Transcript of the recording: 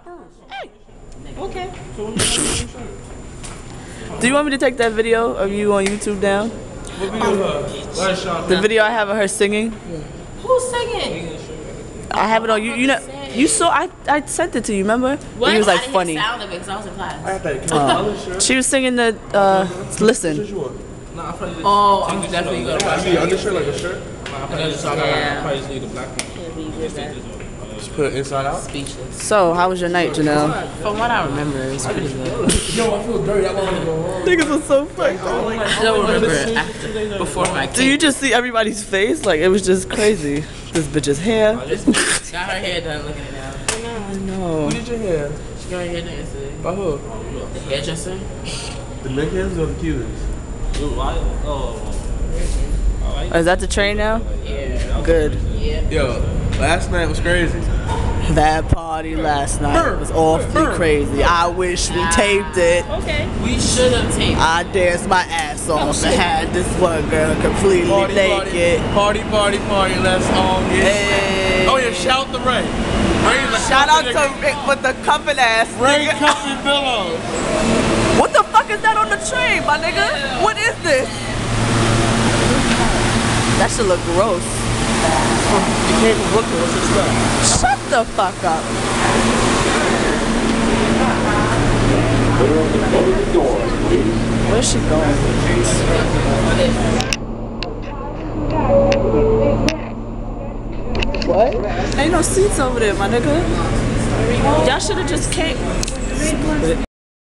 Hey. Okay. Do you want me to take that video of you on YouTube down? What video? The video I have of her singing. Who's singing? I have it on you. You know, you saw. I sent it to you. Remember? What? It was like I didn't funny. hear the sound of it because I was in class. She was singing the listen. Oh, I'm definitely gonna watch You need undershirt like a shirt? Yeah. Probably just need a black one. Just put it inside out? Speechless. So, how was your night, Janelle? From what I remember, it was pretty good. Yo, I feel dirty. I want to go. Niggas was so fucked up. I don't remember after, before my Do you just see everybody's face? Like, it was just crazy. This bitch's hair. This bitch got her hair done looking at it now. I know. Who did your hair? She got her hair done yesterday. By who? The hairdresser. The Mexicans or the Cubans? Is that the train now? Yeah. Good. Yeah. Yo, last night was crazy. That party last night was awfully crazy. I wish we taped it. Okay. We should have taped it. I danced my ass off and had this one girl completely naked. Party, let's all get. Hey. Oh yeah, shout the Ray. Shout out to Rick with the cuffing ass. Ray nigga. Cuffy Billows. What the fuck is that on the train, my nigga? What is this? That should look gross. You came from Brooklyn, what's your stuff? Shut the fuck up. Where's she going? What? Ain't no seats over there, my nigga. Y'all should have just came.